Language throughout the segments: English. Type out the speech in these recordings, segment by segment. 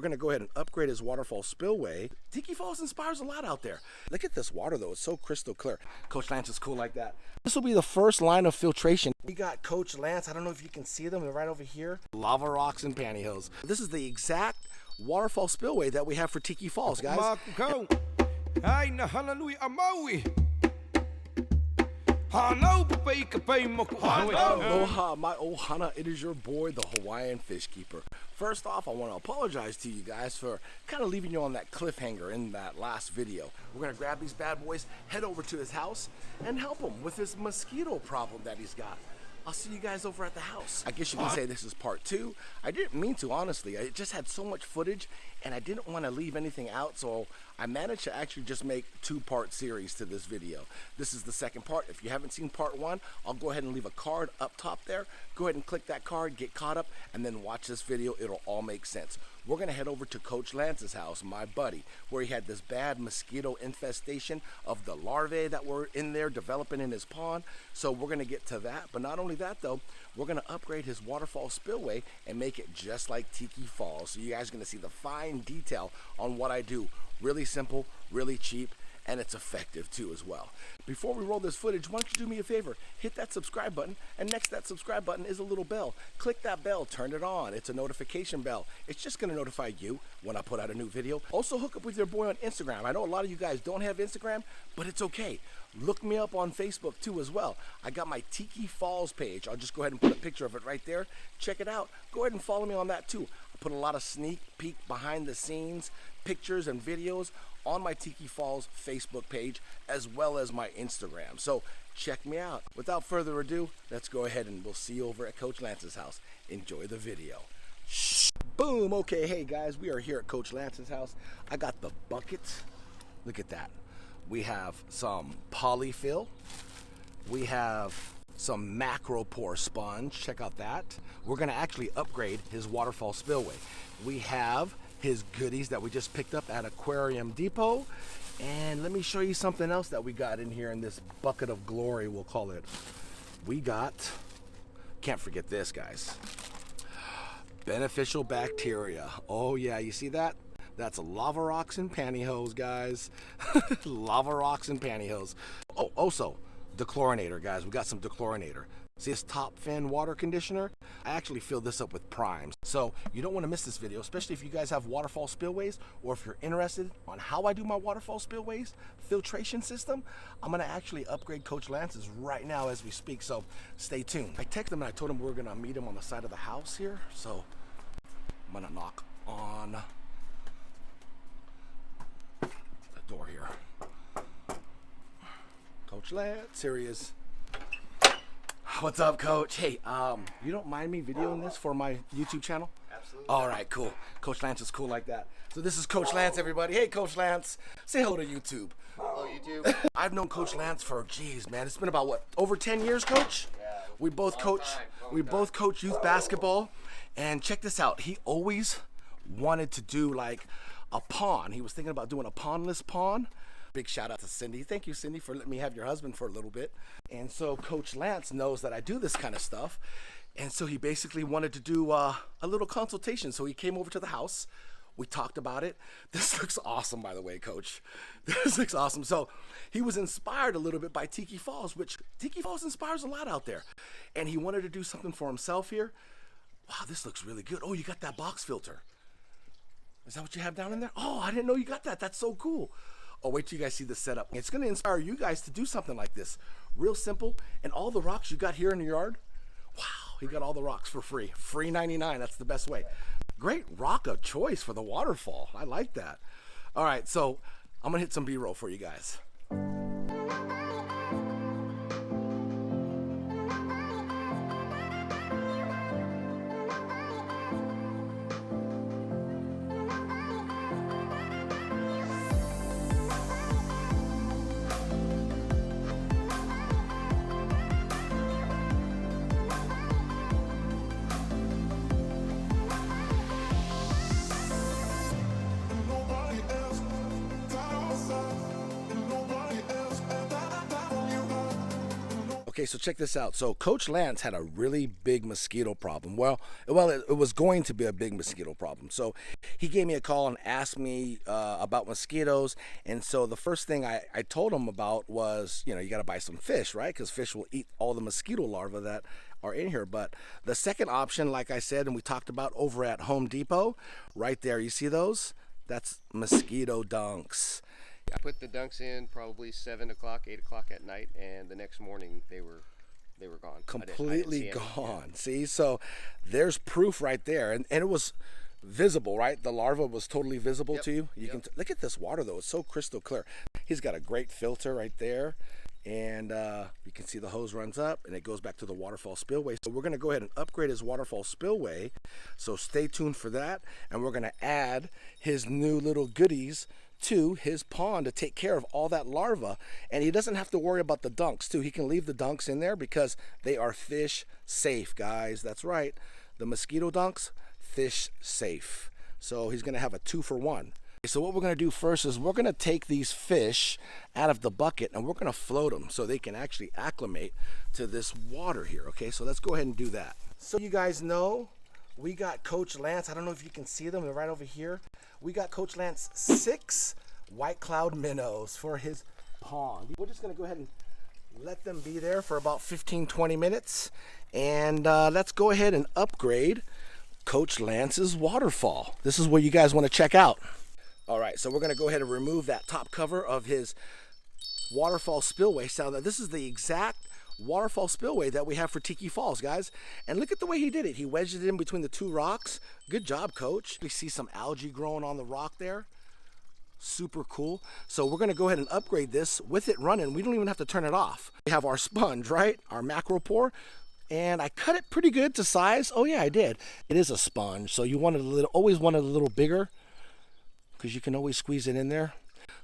We're gonna go ahead and upgrade his waterfall spillway. Tiki Falls inspires a lot out there. Look at this water though, it's so crystal clear. Coach Lance is cool like that. This will be the first line of filtration. We got Coach Lance, I don't know if you can see them, they're right over here. Lava rocks and pantyhose. This is the exact waterfall spillway that we have for Tiki Falls, guys. Hana Hui A Maui. Aloha, my ohana, it is your boy, the Hawaiian fish keeper. First off, I want to apologize to you guys for kind of leaving you on that cliffhanger in that last video. We're going to grab these bad boys, head over to his house, and help him with his mosquito problem that he's got. I'll see you guys over at the house. I guess you can say this is part 2. I didn't mean to, honestly. I just had so much footage and I didn't want to leave anything out, so I managed to actually just make 2-part series to this video. This is the second part. If you haven't seen part 1, I'll go ahead and leave a card up top there. Go ahead and click that card, get caught up, and then watch this video. It'll all make sense. We're gonna head over to Coach Lance's house, my buddy, where he had this bad mosquito infestation of the larvae that were in there developing in his pond. So we're gonna get to that, but not only that though, we're gonna upgrade his waterfall spillway and make it just like Tiki Falls. So you guys are gonna see the fine detail on what I do. Really simple, really cheap, and it's effective too as well. Before we roll this footage, why don't you do me a favor, hit that subscribe button, and next to that subscribe button is a little bell. Click that bell, turn it on. It's a notification bell. It's just gonna notify you when I put out a new video. Also hook up with your boy on Instagram. I know a lot of you guys don't have Instagram, but it's okay. Look me up on Facebook too as well. I got my Tiki Falls page. I'll just go ahead and put a picture of it right there. Check it out. Go ahead and follow me on that too. I put a lot of sneak peek behind the scenes pictures and videos on my Tiki Falls Facebook page as well as my Instagram. So check me out. Without further ado, let's go ahead and we'll see you over at Coach Lance's house. Enjoy the video. Shh. Boom. Okay, hey guys, we are here at Coach Lance's house. I got the buckets. Look at that. We have some polyfill. We have some macropore sponge. Check out that. We're gonna actually upgrade his waterfall spillway. We have his goodies that we just picked up at Aquarium Depot. And let me show you something else that we got in here in this bucket of glory, we'll call it. We got, can't forget this guys, beneficial bacteria. Oh yeah, you see that? That's lava rocks and pantyhose, guys. Lava rocks and pantyhose. Oh, also, dechlorinator, guys. We got some dechlorinator. See this top fin water conditioner? I actually fill this up with primes. So you don't want to miss this video, especially if you guys have waterfall spillways or if you're interested on how I do my waterfall spillways filtration system. I'm going to actually upgrade Coach Lance's right now as we speak, so stay tuned. I texted him and I told him we were going to meet him on the side of the house here, so I'm going to knock on the door here. Coach Lance, here he is. What's up, Coach? Hey, you don't mind me videoing this for my YouTube channel? Absolutely. All right, cool. Coach Lance is cool like that. So this is Coach Lance, everybody. Hey, Coach Lance. Say hello to YouTube. Hello, YouTube. I've known Coach Lance for, geez, man, it's been about, what, over 10 years, Coach? Yeah. We both coach youth basketball. And check this out. He always wanted to do, like, a pond. He was thinking about doing a pondless pond. Big shout out to Cindy. Thank you, Cindy, for letting me have your husband for a little bit. And so Coach Lance knows that I do this kind of stuff. And so he basically wanted to do a little consultation. So he came over to the house. We talked about it. This looks awesome, by the way, Coach. This looks awesome. So he was inspired a little bit by Tiki Falls, which Tiki Falls inspires a lot out there. And he wanted to do something for himself here. Wow, this looks really good. Oh, you got that box filter. Is that what you have down in there? Oh, I didn't know you got that. That's so cool. Oh, wait till you guys see the setup. It's going to inspire you guys to do something like this. Real simple. And all the rocks you got here in the yard, wow, he got all the rocks for free. Free 99, that's the best way. Great rock of choice for the waterfall. I like that. All right, so I'm going to hit some B-roll for you guys. Nobody else, Okay, so check this out. So Coach Lance had a really big mosquito problem. It was going to be a big mosquito problem. So he gave me a call and asked me about mosquitoes. And so the first thing I told him about was, you got to buy some fish, right? Because fish will eat all the mosquito larvae that are in here. But the second option, like I said, and we talked about over at Home Depot, right there, you see those? That's mosquito dunks. I put the dunks in probably 7 o'clock, 8 o'clock at night, and the next morning they were gone. Completely gone. See, so there's proof right there, and it was visible, right? The larva was totally visible to you. You can look at this water though; it's so crystal clear. He's got a great filter right there, and you can see the hose runs up and it goes back to the waterfall spillway. So we're going to go ahead and upgrade his waterfall spillway. So stay tuned for that, and we're going to add his new little goodies to his pond to take care of all that larva. And he doesn't have to worry about the dunks too. He can leave the dunks in there because they are fish safe, guys. That's right, the mosquito dunks, fish safe. So he's gonna have a 2-for-1. So what we're gonna do first is we're gonna take these fish out of the bucket and we're gonna float them so they can actually acclimate to this water here. Okay, so let's go ahead and do that. So you guys know we got Coach Lance. I don't know if you can see them, they're right over here. We got Coach Lance 6 white cloud minnows for his pond. We're just gonna go ahead and let them be there for about 15-20 minutes, and let's go ahead and upgrade Coach Lance's waterfall. This is what you guys want to check out. All right, so we're gonna go ahead and remove that top cover of his waterfall spillway. So that this is the exact waterfall spillway that we have for Tiki Falls, guys. And look at the way he did it. He wedged it in between the 2 rocks. Good job, Coach. We see some algae growing on the rock there. Super cool. So we're gonna go ahead and upgrade this with it running. We don't even have to turn it off. We have our sponge, right? Our macro pour. And I cut it pretty good to size. Oh yeah, I did. It is a sponge, so you always want it a little bigger because you can always squeeze it in there.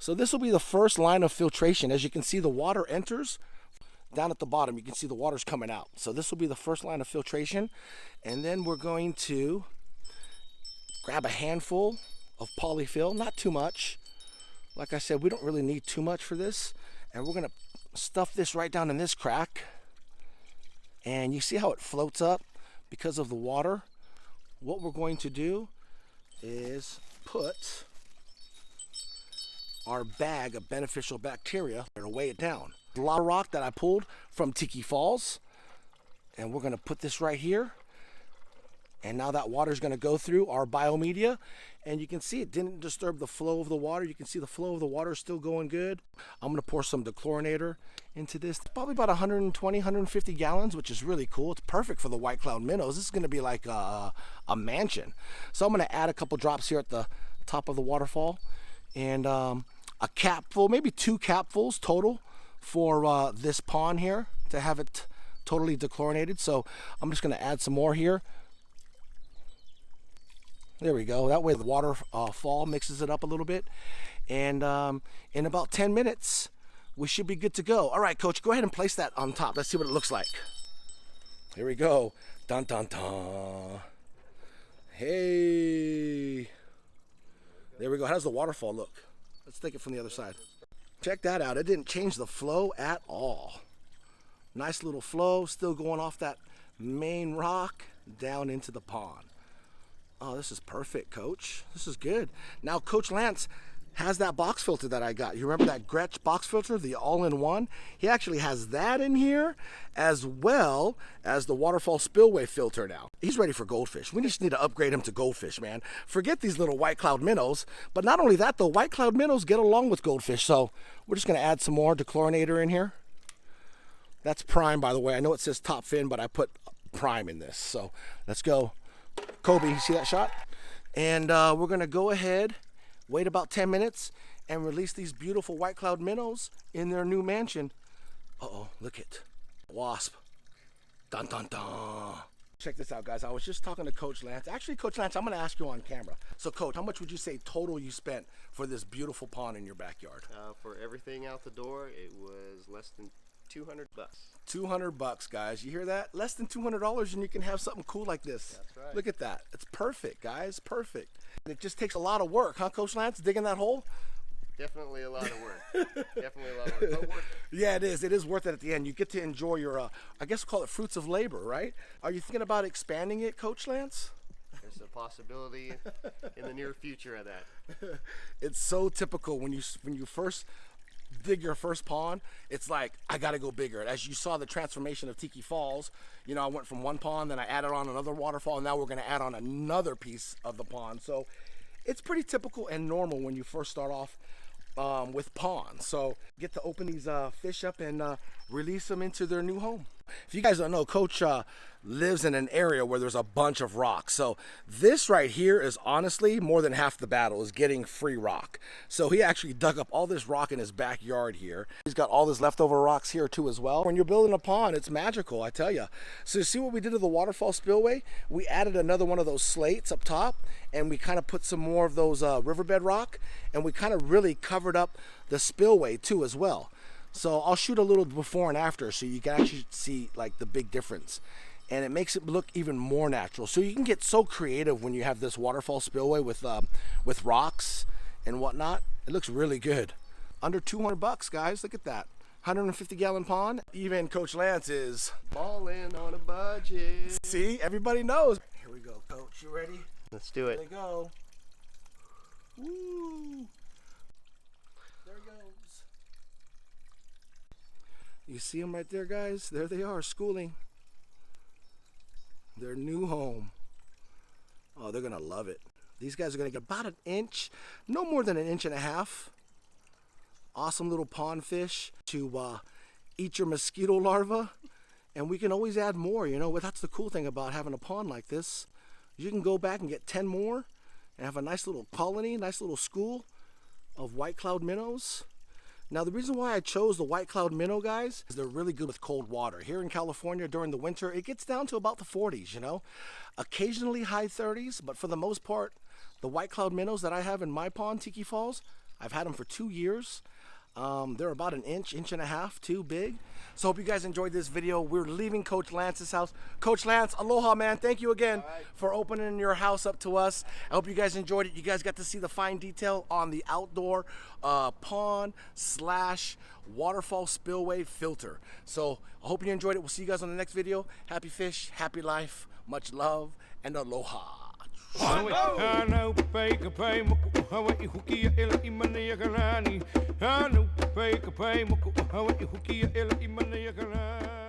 So this will be the first line of filtration. As you can see, the water enters down at the bottom. You can see the water's coming out. So this will be the first line of filtration. And then we're going to grab a handful of polyfill, not too much. Like I said, we don't really need too much for this. And we're gonna stuff this right down in this crack. And you see how it floats up because of the water? What we're going to do is put our bag of beneficial bacteria to weigh it down. A lot of rock that I pulled from Tiki Falls, and we're gonna put this right here. And now that water is gonna go through our biomedia, and you can see it didn't disturb the flow of the water. You can see the flow of the water is still going good. I'm gonna pour some dechlorinator into this, probably about 120, 150 gallons, which is really cool. It's perfect for the white cloud minnows. This is gonna be like a mansion. So I'm gonna add a couple drops here at the top of the waterfall, and a capful, maybe 2 capfuls total for this pond here to have it totally dechlorinated. So I'm just going to add some more here. There we go. That way the water fall mixes it up a little bit. And in about 10 minutes, we should be good to go. All right, Coach, go ahead and place that on top. Let's see what it looks like. Here we go. Dun, dun, dun. Hey. There we go. How does the waterfall look? Let's take it from the other side. Check that out. It didn't change the flow at all. Nice little flow, still going off that main rock down into the pond. Oh, this is perfect, Coach. This is good. Now, Coach Lance has that box filter that I got. You remember that Gretsch box filter, the all-in-one? He actually has that in here, as well as the waterfall spillway filter now. He's ready for goldfish. We just need to upgrade him to goldfish, man. Forget these little white cloud minnows. But not only that, the white cloud minnows get along with goldfish. So we're just gonna add some more dechlorinator in here. That's prime, by the way. I know it says top fin, but I put prime in this. So let's go. Kobe, you see that shot? And we're gonna go ahead, wait about 10 minutes, and release these beautiful white cloud minnows in their new mansion. Uh-oh, look it. Wasp. Dun, dun, dun. Check this out, guys. I was just talking to Coach Lance. Actually, Coach Lance, I'm gonna ask you on camera. So, Coach, how much would you say total you spent for this beautiful pond in your backyard? For everything out the door, it was less than $200. $200, guys. You hear that? Less than $200 and you can have something cool like this. That's right. Look at that. It's perfect, guys. Perfect. And it just takes a lot of work, huh, Coach Lance? Digging that hole? Definitely a lot of work. Definitely a lot of work, but worth it. Yeah, it is. It is worth it at the end. You get to enjoy your, I guess we'll call it fruits of labor, right? Are you thinking about expanding it, Coach Lance? There's a possibility in the near future of that. It's so typical when you first dig your first pond. It's like, I got to go bigger. As you saw the transformation of Tiki Falls, you know, I went from one pond, then I added on another waterfall, and now we're going to add on another piece of the pond. So it's pretty typical and normal when you first start off with ponds. So get to open these fish up and release them into their new home. If you guys don't know, Coach lives in an area where there's a bunch of rocks. So this right here is honestly more than half the battle, is getting free rock. So he actually dug up all this rock in his backyard here. He's got all this leftover rocks here too as well. When you're building a pond, it's magical, I tell you. So you see what we did to the waterfall spillway? We added another one of those slates up top, and we kind of put some more of those riverbed rock, and we kind of really covered up the spillway too as well. So I'll shoot a little before and after so you can actually see like the big difference. And it makes it look even more natural. So you can get so creative when you have this waterfall spillway with rocks and whatnot. It looks really good. Under 200 bucks, guys. Look at that. 150-gallon pond. Even Coach Lance is Ballin' on a budget. See, everybody knows. Here we go, Coach. You ready? Let's do There it. they go. Woo! There it goes. You see them right there, guys? There they are, schooling. Their new home. Oh, they're gonna love it. These guys are gonna get about an inch, no more than an inch and a half. Awesome little pond fish to eat your mosquito larvae. And we can always add more, you know. But that's the cool thing about having a pond like this. You can go back and get 10 more and have a nice little colony, nice little school of white cloud minnows. Now, the reason why I chose the white cloud minnow, guys, is they're really good with cold water. Here in California during the winter, it gets down to about the 40s, you know. Occasionally high 30s, but for the most part, the white cloud minnows that I have in my pond, Tiki Falls, I've had them for 2 years. They're about an inch and a half, too big. So hope you guys enjoyed this video. We're leaving Coach Lance's house. Coach Lance, aloha, man. Thank you again for opening your house up to us. I hope you guys enjoyed it. You guys got to see the fine detail on the outdoor pond / waterfall spillway filter. So I hope you enjoyed it. We'll see you guys on the next video. Happy fish, happy life, much love, and aloha. Hana Hui A Maui